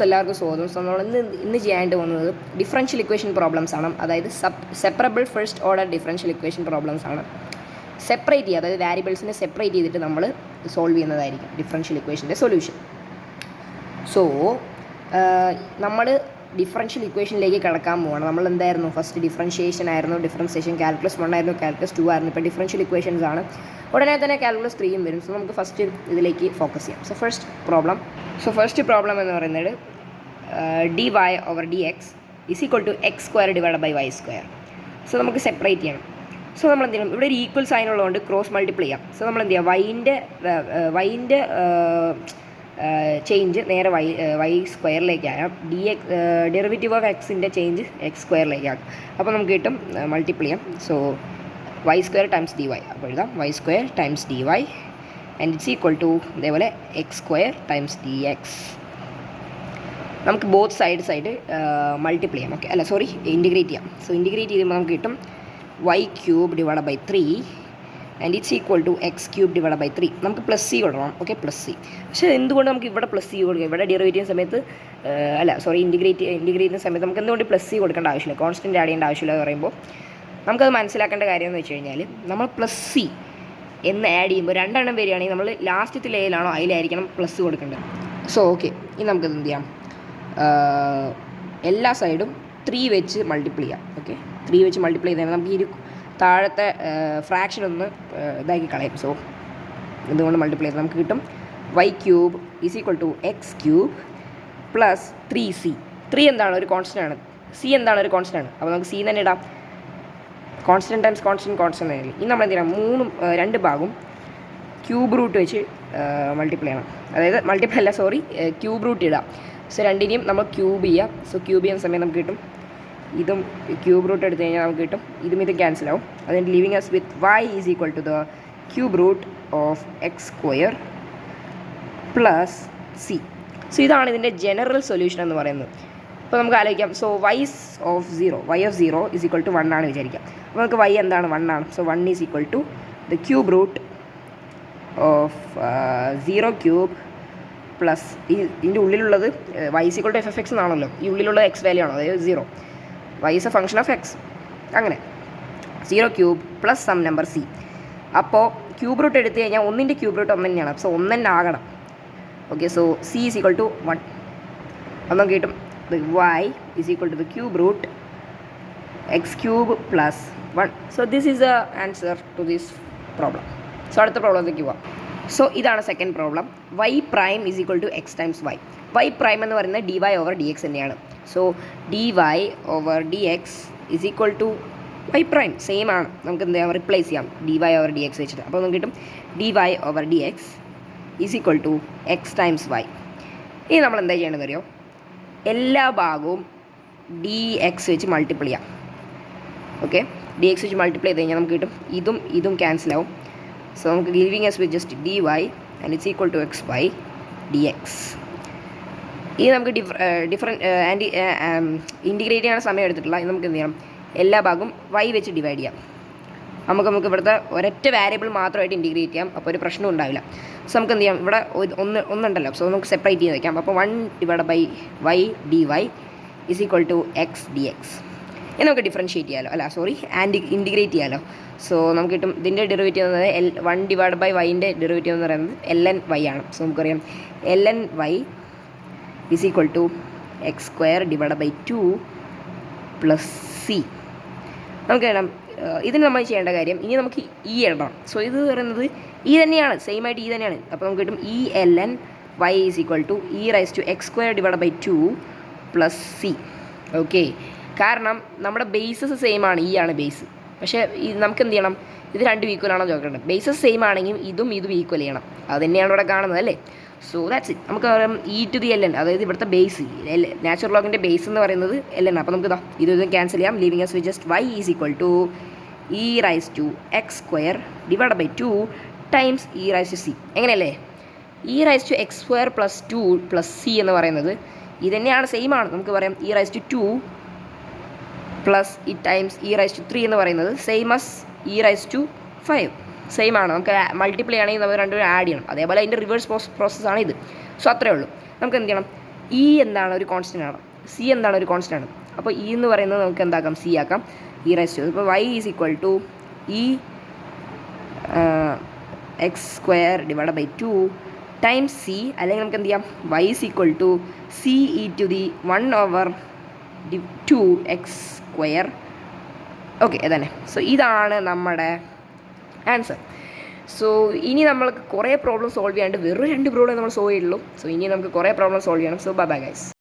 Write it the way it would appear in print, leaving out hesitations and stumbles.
എല്ലാവർക്കും സ്വാഗതം. സോ നമ്മൾ ഇന്ന് ചെയ്യാനായിട്ട് പോകുന്നത് ഡിഫറൻഷ്യൽ ഇക്വേഷൻ പ്രോബ്ലംസ് ആണ്. അതായത് separable first order differential equation problems ആണ്. സെപ്പറേറ്റ് ചെയ്യുക, അതായത് വാരിയബിൾസിനെ സെപ്പറേറ്റ് ചെയ്തിട്ട് നമ്മൾ സോൾവ് ചെയ്യുന്നതായിരിക്കും ഡിഫറൻഷ്യൽ ഇക്വേഷൻ്റെ സൊല്യൂഷൻ. സോ നമ്മൾ ഡിഫറൻഷ്യൽ ഇക്വേഷനിലേക്ക് കടക്കാൻ പോകണം. നമ്മൾ എന്തായിരുന്നു, ഫസ്റ്റ് ഡിഫറൻഷിയേഷൻ ആയിരുന്നു, ഡിഫറൻഷിയേഷൻ കാൽക്കുലസ് 1 ആയിരുന്നു, കാൽക്കുലസ് 2 ആയിരുന്നു. ഇപ്പോൾ ഡിഫറൻഷ്യൽ ഇക്വേഷൻസ് ആണ്. ഉടനെ തന്നെ കാൽക്കുലസ് 3 വരും. സോ നമുക്ക് ഫസ്റ്റ് ഇതിലേക്ക് ഫോക്കസ് ചെയ്യാം. സോ ഫസ്റ്റ് പ്രോബ്ലം എന്ന് പറയുന്നത് dy over dx is equal to x square divided by y square. So നമുക്ക് സെപ്പറേറ്റ് ചെയ്യണം. സോ നമ്മൾ എന്ത് ചെയ്യണം, ഇവിടെ ഒരു ഈക്വൽ സൈൻ ഉള്ളതുകൊണ്ട് ക്രോസ് മൾട്ടിപ്ലൈ ചെയ്യാം. സോ നമ്മൾ എന്ത് ചെയ്യാം, വൈൻ്റെ ചേഞ്ച് നേരെ വൈ സ്ക്വയറിലേക്കാകാം, ഡെറിവേറ്റീവ് ഓഫ് എക്സിൻ്റെ ചേഞ്ച് എക്സ് സ്ക്വയറിലേക്കാകും. അപ്പോൾ നമുക്ക് കിട്ടും മൾട്ടിപ്ലൈ ചെയ്യാം. So y square times d y, അപ്പോൾ എഴുതാം y square times d Y and it's equal to ഇതേപോലെ x square times d x. നമുക്ക് ബോത്ത് സൈഡ് മൾട്ടിപ്ലൈ ചെയ്യാം. ഓക്കെ, ഇൻറ്റിഗ്രേറ്റ് ചെയ്യാം. സോ ഇൻറ്റിഗ്രേറ്റ് ചെയ്യുമ്പോൾ നമുക്ക് കിട്ടും Y cube divide by 3 and it's equal to X cube divide by 3. നമുക്ക് plus C കൊടുക്കണം. Okay, plus C. പക്ഷേ എന്തുകൊണ്ട് നമുക്ക് ഇവിടെ പ്ലസ് സി കൊടുക്കുക? ഇവിടെ ഡെറിവേറ്റ് ചെയ്യുന്ന സമയത്ത് ഇൻറ്റിഗ്രേറ്റ് ചെയ്യുന്ന സമയത്ത് നമുക്ക് എന്തുകൊണ്ട് പ്ലസ് സി കൊടുക്കേണ്ട ആവശ്യമില്ല, കോൺസ്റ്റൻറ്റ് ആഡ് ചെയ്യേണ്ട ആവശ്യമില്ല എന്ന് പറയുമ്പോൾ നമുക്കത് മനസ്സിലാക്കേണ്ട കാര്യം എന്ന് വെച്ച് കഴിഞ്ഞാൽ, നമ്മൾ പ്ലസ് സി എന്ന് ആഡ് ചെയ്യുമ്പോൾ രണ്ടെണ്ണം വരികയാണെങ്കിൽ നമ്മൾ ലാസ്റ്റത്തെ ലേയിലാണോ അതിലായിരിക്കണം പ്ലസ് കൊടുക്കേണ്ടത്. സോ ഓക്കെ, ഇനി നമുക്കത് എന്ത് ചെയ്യാം, എല്ലാ സൈഡും 3 വെച്ച് മൾട്ടിപ്ലൈ ചെയ്യാം. ഓക്കെ, 3 വെച്ച് മൾട്ടിപ്ലൈ ചെയ്താൽ നമുക്ക് ഈ ഒരു താഴത്തെ ഫ്രാക്ഷൻ ഒന്ന് ഇതാക്കി കളയും. സോ ഇതുകൊണ്ട് മൾട്ടിപ്ലൈ ചെയ്താൽ നമുക്ക് കിട്ടും Y cube is equal to X cube plus 3c. 3 എന്താണ്, ഒരു കോൺസ്റ്റൻ്റ് ആണ്. സി എന്താണ്, ഒരു കോൺസ്റ്റൻ്റ് ആണ്. അപ്പോൾ നമുക്ക് സി തന്നെ ഇടാം. കോൺസ്റ്റൻറ്റ് ടൈംസ് കോൺസ്റ്റൻറ്റ് ആയില്ലേ. ഇനി നമ്മൾ എന്ത് ചെയ്യണം, രണ്ട് ഭാഗവും ക്യൂബ് റൂട്ട് വെച്ച് മൾട്ടിപ്ലൈ ചെയ്യണം. അതായത് മൾട്ടിപ്ലൈ അല്ല, ക്യൂബ് റൂട്ട് ഇടാം. സോ രണ്ടിനെയും നമ്മൾ ക്യൂബ് ചെയ്യാം. സോ ക്യൂബ് ചെയ്യുന്ന സമയം നമുക്ക് കിട്ടും ഇതും ക്യൂബ് റൂട്ട് എടുത്തു കഴിഞ്ഞാൽ നമുക്ക് കിട്ടും ഇതും ക്യാൻസൽ ആവും. അതിന് leaving us with y is equal to the cube root of x square plus c. So ഇതാണ് ഇതിൻ്റെ ജനറൽ സൊല്യൂഷൻ എന്ന് പറയുന്നത്. അപ്പോൾ നമുക്ക് ആലോചിക്കാം. So y of zero is equal to 1 ആണ് വിചാരിക്കാം. അപ്പോൾ നമുക്ക് വൈ എന്താണ്, 1 ആണ്. So 1 is equal to the cube root of 0 cube plus ഇതിൻ്റെ ഉള്ളിലുള്ളത് y is equal to f x എന്നാണല്ലോ. ഈ ഉള്ളിലുള്ള എക്സ് വാല്യൂ ആണോ, അതായത് 0. Y is a function of X. അങ്ങനെ 0 cube plus some number C. അപ്പോൾ ക്യൂബ് റൂട്ട് എടുത്തു കഴിഞ്ഞാൽ 1ൻ്റെ ക്യൂബ് റൂട്ട് 1 തന്നെയാണ്. സോ 1 തന്നെ ആകണം. Okay, so C is equal to 1. അത് നമുക്ക് കിട്ടും y is equal to the cube root x cube plus 1. So this is the answer to this problem. So അടുത്ത പ്രോബ്ലത്തിലേക്ക് പോവാം. സോ ഇതാണ് second problem. y prime is equal to x times y. y prime എന്ന് പറയുന്നത് dy over dx തന്നെയാണ്. So dy over dx is equal to y prime. Same ആണ്. നമുക്ക് എന്ത് ചെയ്യാം, റിപ്ലേസ് ചെയ്യാം dy over dx വെച്ചിട്ട്. അപ്പോൾ നമുക്ക് കിട്ടും dy over dx is equal to x times y. ഇനി നമ്മൾ എന്താ ചെയ്യേണ്ടതെന്ന് അറിയോ, എല്ലാ ഭാഗവും ഡി എക്സ് വെച്ച് മൾട്ടിപ്ലൈ ചെയ്യാം. ഓക്കെ, ഡി എക്സ് വെച്ച് മൾട്ടിപ്ലൈ ചെയ്ത് കഴിഞ്ഞാൽ നമുക്ക് കിട്ടും ഇതും ക്യാൻസൽ ആവും. സോ നമുക്ക് leaving us with just D Y and it's equal to X Y D X. ഇത് നമുക്ക് ഇൻറ്റിഗ്രേറ്റ് ചെയ്യാൻ സമയം എടുത്തിട്ടില്ല. ഇത് നമുക്ക് എന്ത് ചെയ്യണം, എല്ലാ ഭാഗവും വൈ വെച്ച് ഡിവൈഡ് ചെയ്യാം. നമുക്ക് ഇവിടുത്തെ ഒരൊറ്റ വാരിയബിൾ മാത്രമായിട്ട് ഇൻറ്റിഗ്രേറ്റ് ചെയ്യാം. അപ്പോൾ ഒരു പ്രശ്നം ഉണ്ടാവില്ല. സോ നമുക്ക് എന്ത് ചെയ്യാം, ഇവിടെ ഒന്നുണ്ടല്ലോ. സോ നമുക്ക് സെപ്പറേറ്റ് ചെയ്ത് വയ്ക്കാം. അപ്പോൾ 1 divide by Y D Y is equal to X D X. ഇനി നമുക്ക് ഡിഫറൻഷ്യേറ്റ് ചെയ്യാമല്ലോ, ഇൻറ്റിഗ്രേറ്റ് ചെയ്യാമല്ലോ. സോ നമുക്ക് കിട്ടും ഇതിൻ്റെ ഡെറിവേറ്റീവ് എന്ന് പറയുന്നത് 1 ഡിവൈഡ് ബൈ വൈൻ്റെ ഡെറിവേറ്റീവ് എന്ന് പറയുന്നത് ln y ആണ്. സോ നമുക്കറിയാം ln y is equal to X square divide by 2 plus C. നമുക്ക് വേണം ഇതിന് നമ്മൾ ചെയ്യേണ്ട കാര്യം, ഇനി നമുക്ക് ഇ എഴുതണം. സോ ഇത് പറയുന്നത് ഇ തന്നെയാണ്, സെയിം ആയിട്ട് ഇ തന്നെയാണ്. അപ്പോൾ നമുക്ക് കിട്ടും ln y is equal to raise to X square divide by 2 plus C. Okay, കാരണം നമ്മുടെ ബേസസ് സെയിം ആണ്, ഇ ആണ് ബേസ്. പക്ഷേ നമുക്ക് എന്ത് ചെയ്യണം, ഇത് രണ്ടും ഈക്വൽ ആണോ നോക്കേണ്ടത്. ബേസസ് സെയിം ആണെങ്കിൽ ഇതും ഈക്വൽ ചെയ്യണം. അത് തന്നെയാണ് ഇവിടെ കാണുന്നത് അല്ലേ. So that's it. നമുക്ക് പറയാം ഇ ടു ദി ln, അതായത് ഇവിടുത്തെ ബേസ് നാച്ചുറൽ ലോഗിൻ്റെ ബേസ് എന്ന് പറയുന്നത് ln. അപ്പോൾ നമുക്ക് ഇതും ക്യാൻസൽ ചെയ്യാം. Leaving us with just y is equal to raise to X square divide by 2 times raise to c. എങ്ങനെയല്ലേ, raise to X square plus 2 plus c എന്ന് പറയുന്നത് ഇത് തന്നെയാണ്, സെയിം ആണ്. നമുക്ക് പറയാം raise to 2 plus times raise to 3 എന്ന് പറയുന്നത് same as raise to 5. Same ആണ്. നമുക്ക് മൾട്ടിപ്ലൈ ആണെങ്കിൽ നമ്മൾ രണ്ടുപേരും ആഡ് ചെയ്യണം. അതേപോലെ അതിൻ്റെ റിവേഴ്സ് പ്രോസസ്സാണ് ഇത്. സോ അത്രയേ ഉള്ളൂ. നമുക്ക് എന്ത് ചെയ്യണം, ഇ എന്താണ് ഒരു കോൺസ്റ്റൻ്റ് ആണ്, സി എന്താണ് ഒരു കോൺസ്റ്റൻ്റ് ആണ്. അപ്പോൾ ഇ എന്ന് പറയുന്നത് നമുക്ക് എന്താക്കാം, സി ആക്കാം. ഇ റൈസ് ടു, ഇപ്പോൾ Y is equal to E X square divide by 2 times C, അല്ലെങ്കിൽ നമുക്ക് എന്ത് ചെയ്യാം, Y is equal to C E to the 1/2 X square. Okay അതന്നെ. സോ ഇതാണ് നമ്മുടെ ആൻസർ. സോ ഇനി നമ്മൾക്ക് കുറേ പ്രോബ്ലം സോൾവ് ചെയ്യാണ്ട് വെറും 2 പ്രോബ്ലം നമ്മൾ സോൾവ് ചെയ്തുള്ളൂ. സോ ഇനി നമുക്ക് കുറേ പ്രോബ്ലം സോൾവ് ചെയ്യണം. So bye bye guys.